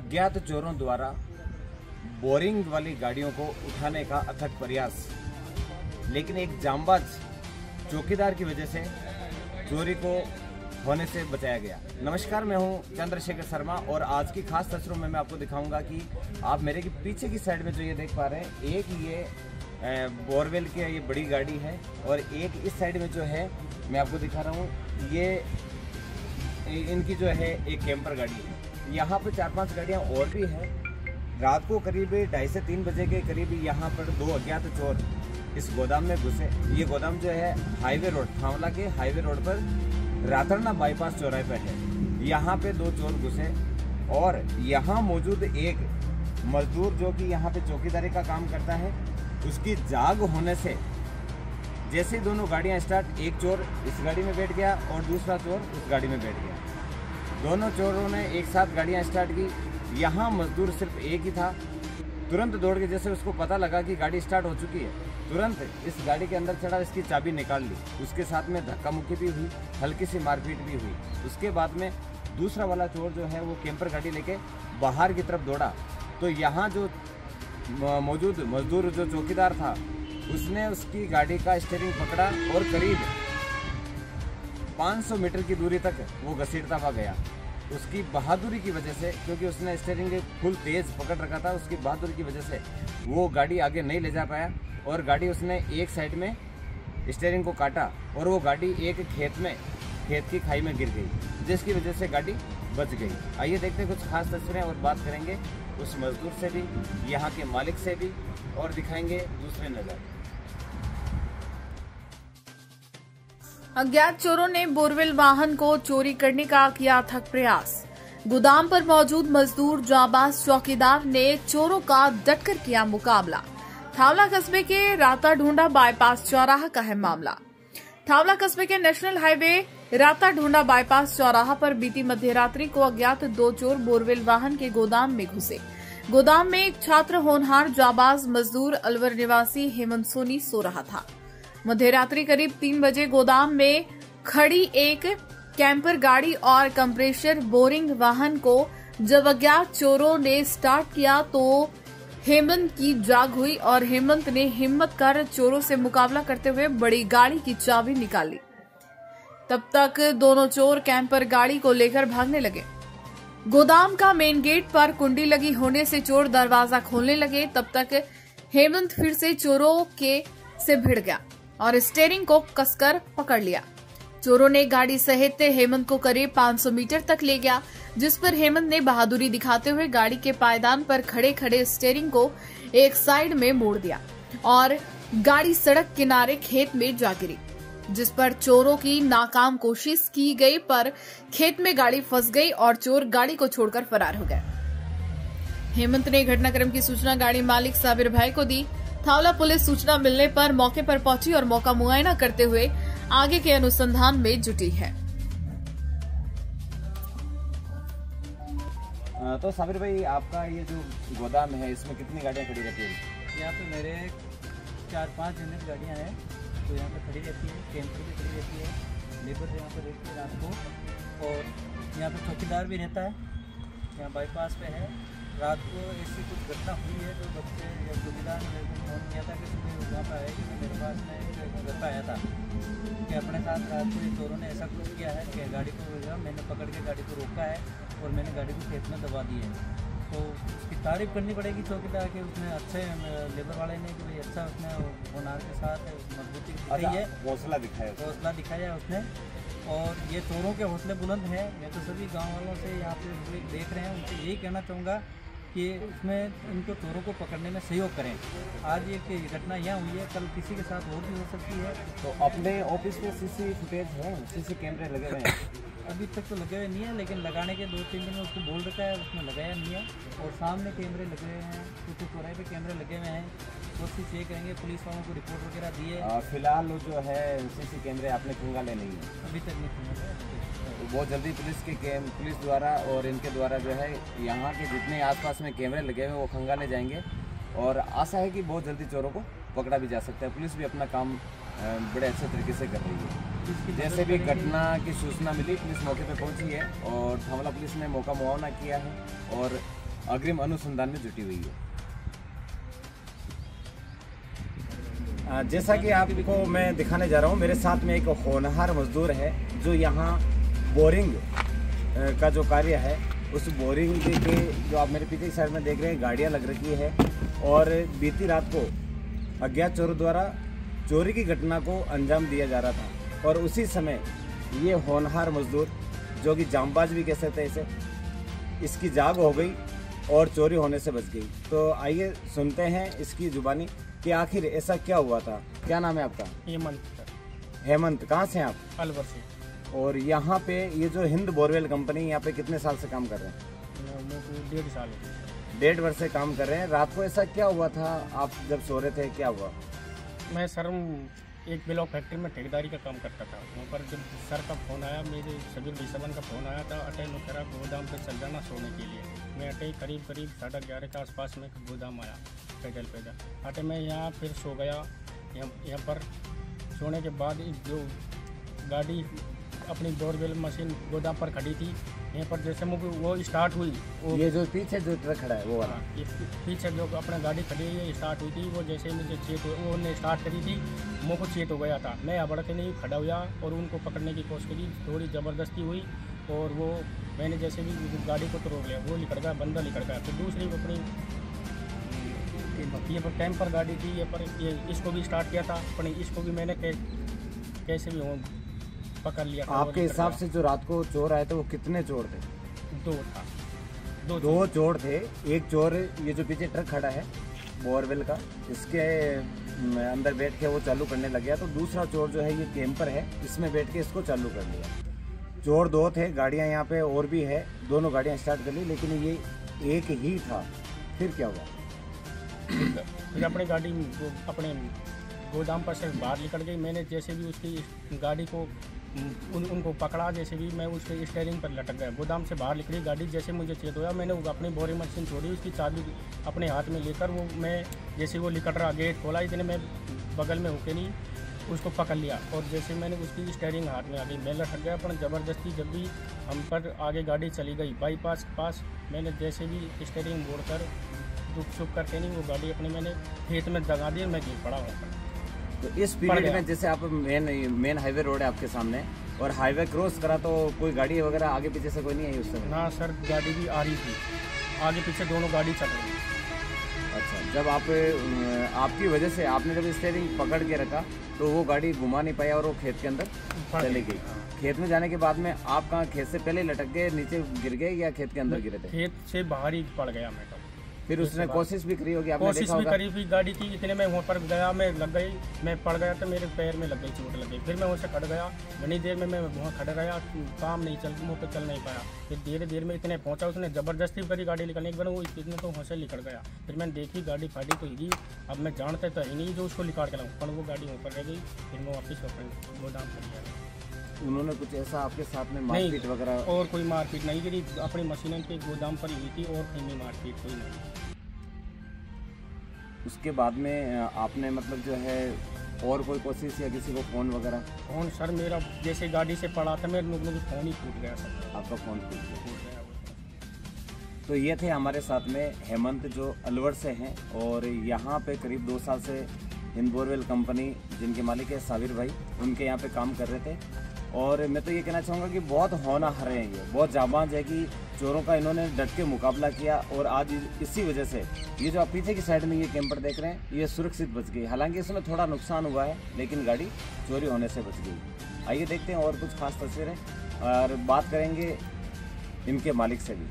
अज्ञात चोरों द्वारा बोरिंग वाली गाड़ियों को उठाने का अथक प्रयास, लेकिन एक जांबाज चौकीदार की वजह से चोरी को होने से बचाया गया। नमस्कार, मैं हूं चंद्रशेखर शर्मा और आज की खास तस्वीरों में मैं आपको दिखाऊंगा कि आप मेरे की पीछे की साइड में जो ये देख पा रहे हैं, एक ये बोरवेल की ये बड़ी गाड़ी है और एक इस साइड में जो है मैं आपको दिखा रहा हूँ, ये इनकी जो है एक कैंपर गाड़ी है। यहाँ पर 4-5 गाड़ियाँ और भी है। रात को करीब 2:30 से 3 बजे के करीब यहाँ पर 2 अज्ञात चोर इस गोदाम में घुसे। ये गोदाम जो है हाईवे रोड, थावला के हाईवे रोड पर रातरना बाईपास चौराहे पर है। यहाँ पे 2 चोर घुसे और यहाँ मौजूद एक मजदूर जो कि यहाँ पे चौकीदारी का काम करता है, उसकी जाग होने से जैसे ही दोनों गाड़ियाँ स्टार्ट, एक चोर इस गाड़ी में बैठ गया और दूसरा चोर उस गाड़ी में बैठ गया। दोनों चोरों ने एक साथ गाड़ियाँ स्टार्ट की। यहाँ मजदूर सिर्फ एक ही था। तुरंत दौड़ के, जैसे उसको पता लगा कि गाड़ी स्टार्ट हो चुकी है, तुरंत इस गाड़ी के अंदर चढ़ा, इसकी चाबी निकाल ली। उसके साथ में धक्का मुक्की भी हुई, हल्की सी मारपीट भी हुई। उसके बाद में दूसरा वाला चोर जो है वो कैंपर गाड़ी लेके बाहर की तरफ दौड़ा। तो यहाँ जो मौजूद मजदूर जो चौकीदार था, उसने उसकी गाड़ी का स्टीयरिंग पकड़ा और करीब 500 मीटर की दूरी तक वो घसीटता हुआ गया। उसकी बहादुरी की वजह से, क्योंकि उसने स्टीयरिंग फुल तेज पकड़ रखा था, उसकी बहादुरी की वजह से वो गाड़ी आगे नहीं ले जा पाया और गाड़ी उसने एक साइड में स्टीयरिंग को काटा और वो गाड़ी एक खेत की खाई में गिर गई, जिसकी वजह से गाड़ी बच गई। आइए देखते हैं कुछ खास तस्वीरें और बात करेंगे उस मजदूर से भी, यहाँ के मालिक से भी, और दिखाएंगे दूसरे नज़र। अज्ञात चोरों ने बोरवेल वाहन को चोरी करने का किया अथक प्रयास। गोदाम पर मौजूद मजदूर जाबाज चौकीदार ने चोरों का डटकर किया मुकाबला। थावला कस्बे के राता ढूंढा बाईपास चौराहा का है मामला। थावला कस्बे के नेशनल हाईवे राता ढूंढा बाईपास चौराहा पर बीती मध्यरात्रि को अज्ञात 2 चोर बोरवेल वाहन के गोदाम में घुसे। गोदाम में एक छात्र होनहार जाबाज मजदूर अलवर निवासी हेमंत सोनी सो रहा था। मध्यरात्रि करीब 3 बजे गोदाम में खड़ी एक कैंपर गाड़ी और कंप्रेसर बोरिंग वाहन को जब अज्ञात चोरों ने स्टार्ट किया तो हेमंत की जाग हुई और हेमंत ने हिम्मत कर चोरों से मुकाबला करते हुए बड़ी गाड़ी की चाबी निकाली। तब तक दोनों चोर कैंपर गाड़ी को लेकर भागने लगे। गोदाम का मेन गेट पर कुंडी लगी होने से चोर दरवाजा खोलने लगे। तब तक हेमंत फिर से चोरों से भिड़ गया और स्टीयरिंग को कसकर पकड़ लिया। चोरों ने गाड़ी सहित हेमंत को करीब 500 मीटर तक ले गया, जिस पर हेमंत ने बहादुरी दिखाते हुए गाड़ी के पायदान पर खड़े खड़े स्टीयरिंग को एक साइड में मोड़ दिया और गाड़ी सड़क किनारे खेत में जा गिरी, जिस पर चोरों की नाकाम कोशिश की गई, पर खेत में गाड़ी फंस गई और चोर गाड़ी को छोड़कर फरार हो गए। हेमंत ने घटनाक्रम की सूचना गाड़ी मालिक साबिर भाई को दी। थावला पुलिस सूचना मिलने पर मौके पर पहुंची और मौका मुआयना करते हुए आगे के अनुसंधान में जुटी है। तो साबिर भाई, आपका ये जो गोदाम है, इसमें कितनी गाड़ियाँ खड़ी रहती है? यहाँ पे मेरे 4-5 यूनिट गाड़ियाँ हैं, तो यहाँ पे खड़ी रहती है। कैंपर भी खड़ी रहती है, लेबर यहाँ पे रहती है रात को, और यहाँ पे चौकीदार भी रहता है। यहाँ बाईपास पे है। रात को ऐसी कुछ घटना हुई है, तो बच्चे या चौकीदार ने फोन किया था कि सुबह वहाँ पर आया कि मेरे पास में घर पर आया था कि अपने साथ रात को चोरों ने ऐसा कुछ किया है कि गाड़ी को मैंने पकड़ के गाड़ी को रोका है और मैंने गाड़ी को खेत में दबा दी है। तो उसकी तारीफ करनी पड़ेगी चौकीदार के, उसने अच्छे लेबर वाले ने कि भाई अच्छा उसने होनहार के साथ मजबूती दिखाई है, हौसला दिखाया उसने। और ये चोरों के हौसले बुलंद हैं। मैं तो सभी गांव वालों से यहाँ पे देख रहे हैं, उनसे यही कहना चाहूँगा कि उसमें इनको चोरों को पकड़ने में सहयोग करें। आज ये घटना यहाँ हुई है, कल किसी के साथ और भी हो सकती है। तो अपने ऑफिस में सीसी फुटेज है, सीसी कैमरे लगे हुए हैं? अभी तक तो लगे हुए नहीं है, लेकिन लगाने के 2-3 दिन में उसको बोल रखा है, उसने लगाया नहीं है। और सामने कैमरे लगे हुए हैं, कुछ चौराहे पे कैमरे लगे हुए हैं, कोशिश ये करेंगे। पुलिस वालों को रिपोर्ट वगैरह दी है। फिलहाल जो है सीसी कैमरे आपने खंगाले नहीं है? अभी तक नहीं खंगाले। बहुत जल्दी पुलिस द्वारा और इनके द्वारा जो है यहाँ के जितने आसपास में कैमरे लगे हुए हैं वो खंगाले जाएंगे और आशा है कि बहुत जल्दी चोरों को पकड़ा भी जा सकता है। पुलिस भी अपना काम बड़े अच्छे तरीके से कर रही है। जैसे भी घटना की सूचना मिली, पुलिस मौके पर पहुंची है और थावला पुलिस ने मौका मुआयना किया है और अग्रिम अनुसंधान में जुटी हुई है। जैसा कि आपको मैं दिखाने जा रहा हूँ, मेरे साथ में एक होनहार मजदूर है जो यहाँ बोरिंग का जो कार्य है, उस बोरिंग के जो आप मेरे पीछे की साइड में देख रहे हैं गाड़ियाँ लग रखी है, और बीती रात को अज्ञात चोरों द्वारा चोरी की घटना को अंजाम दिया जा रहा था। और उसी समय ये होनहार मजदूर, जो कि जांबाज भी कह सकते हैं इसे, इसकी जाग हो गई और चोरी होने से बच गई। तो आइए सुनते हैं इसकी जुबानी कि आखिर ऐसा क्या हुआ था। क्या नाम है आपका? हेमंत। हेमंत, कहाँ से हैं आप? अलवर से। और यहाँ पे ये जो हिंद बोरवेल कंपनी, यहाँ पे कितने साल से काम कर रहे हैं? 1.5 साल हो गए। 1.5 वर्ष से काम कर रहे हैं। रात को ऐसा क्या हुआ था, आप जब सो रहे थे, क्या हुआ? मैं सर एक ब्लॉक फैक्ट्री में ठेकेदारी का काम करता था। वहाँ पर जब सर का फ़ोन आया, मेरे सबीर भाई का फ़ोन आया था, अटै नौकरा गोदाम पे चल जाना सोने के लिए। मैं अटै करीब 11:30 के आसपास में गोदाम आया पैदल। अटै मैं यहाँ फिर सो गया। यहाँ पर सोने के बाद जो गाड़ी अपनी बोरवेल मशीन गोदाम पर खड़ी थी, यहाँ पर जैसे मुझे वो स्टार्ट हुई, वो ये जो पीछे जो ट्रक खड़ा है वो वाला, ये पीछे जो अपना गाड़ी खड़ी है ये स्टार्ट हुई थी। वो जैसे मुझे चेत वो उन्होंने स्टार्ट करी थी, मुझको चेत हो गया था। मैं अबड़ के नहीं खड़ा हुआ और उनको पकड़ने की कोशिश करी, थोड़ी ज़बरदस्ती हुई और वो मैंने जैसे भी गाड़ी को तो रोक लिया, वो निकल गया, बंदा निकल गया। फिर दूसरी अपनी ये पर कैंपर गाड़ी थी, ये पर ये इसको भी स्टार्ट किया था, अपनी इसको भी मैंने कैसे भी पकड़ लिया था। आपके हिसाब से जो रात को चोर आए थे वो कितने चोर थे? 2 था। 2 चोर थे। एक चोर ये जो पीछे ट्रक खड़ा है बोरवेल का, इसके अंदर बैठ के वो चालू करने लग गया। तो दूसरा चोर जो है ये कैंपर है, इसमें बैठ के इसको चालू कर लिया। चोर 2 थे। गाड़ियाँ यहाँ पे और भी है, दोनों गाड़ियाँ स्टार्ट कर ली, लेकिन ये एक ही था। फिर क्या हुआ? फिर अपनी गाड़ी अपने गोदाम पर से बाहर निकल गई। मैंने जैसे भी उसकी गाड़ी को उनको पकड़ा, जैसे भी मैं उसके स्टीयरिंग पर लटक गया। गोदाम से बाहर निकली गाड़ी, जैसे मुझे चेत हुआ, मैंने अपनी बोरिंग मशीन छोड़ी, उसकी चाबी अपने हाथ में लेकर वो मैं जैसे वो निकल रहा, गेट खोला, इतने मैं बगल में होके नहीं उसको पकड़ लिया। और जैसे मैंने उसकी स्टीयरिंग हाथ में आ गई, मैं लटक गया। पर ज़बरदस्ती जब भी हम पर आगे गाड़ी चली गई बाईपास पास, मैंने जैसे भी स्टीयरिंग मोड़कर दुख सुख करके नहीं वो गाड़ी अपने मैंने खेत में दगा दी, मैं गिर पड़ा वहाँ। तो इस पीरियड में जैसे आप मेन हाईवे रोड है आपके सामने, और हाईवे क्रॉस करा तो कोई गाड़ी वगैरह आगे पीछे से कोई नहीं आई उस समय? ना सर, गाड़ी भी आ रही थी, आगे पीछे दोनों गाड़ी चल रही थी। अच्छा, जब आपकी वजह से आपने जब स्टीयरिंग पकड़ के रखा तो वो गाड़ी घुमा नहीं पाया और वो खेत के अंदर चली गई। खेत में जाने के बाद में आप कहाँ, खेत से पहले लटक गए, नीचे गिर गए या खेत के अंदर गिरे थे? खेत से बाहर ही पड़ गया मैं। फिर उसने कोशिश भी करी होगी, आपने कोशिश देखा भी होगा? करी थी गाड़ी की, इतने में वहाँ पर गया, मैं लग गई, मैं पड़ गया तो मेरे पैर में लग गई, चोट लग गई। फिर मैं वहाँ से खड़ गया, घनी देर में मैं वहाँ खड़ा रहा, काम नहीं चल, मुँह पर चल नहीं पाया। फिर धीरे धीरे में इतने पहुँचा, उसने ज़बरदस्ती करी गाड़ी निकलने के बाद, वो इतने तो वहाँ से निकल गया। फिर मैंने देखी गाड़ी फाड़ी तो ही, अब मैं जानता तो ही नहीं जो उसको निकाल के लाऊँ, पर वो गाड़ी वहाँ पर रह गई। फिर मैं वापस अपने गोदाम पर गया। उन्होंने कुछ ऐसा आपके साथ में मारपीट वगैरह? और कोई मारपीट नहीं करी, अपनी मशीन पे गोदाम पर हुई थी और कहीं मारपीट कोई नहीं। उसके बाद में आपने मतलब जो है और कोई कोशिश या किसी को फ़ोन वगैरह? फ़ोन सर मेरा जैसे गाड़ी से पड़ा था, मेरे मुझे फ़ोन ही टूट गया सर। आपका फ़ोन टूट गया? तो ये थे हमारे साथ में हेमंत, जो अलवर से हैं और यहाँ पे करीब 2 साल से हिंद बोरवेल कंपनी, जिनके मालिक है साबिर भाई, उनके यहाँ पे काम कर रहे थे। और मैं तो ये कहना चाहूँगा कि बहुत होनहार हैं, ये बहुत जाबाज है कि चोरों का इन्होंने डट के मुकाबला किया। और आज इसी वजह से ये जो आप पीछे की साइड में ये कैंपर देख रहे हैं, ये सुरक्षित बच गई। हालांकि इसमें थोड़ा नुकसान हुआ है, लेकिन गाड़ी चोरी होने से बच गई। आइए देखते हैं और कुछ खास तस्वीरें और बात करेंगे इनके मालिक से भी।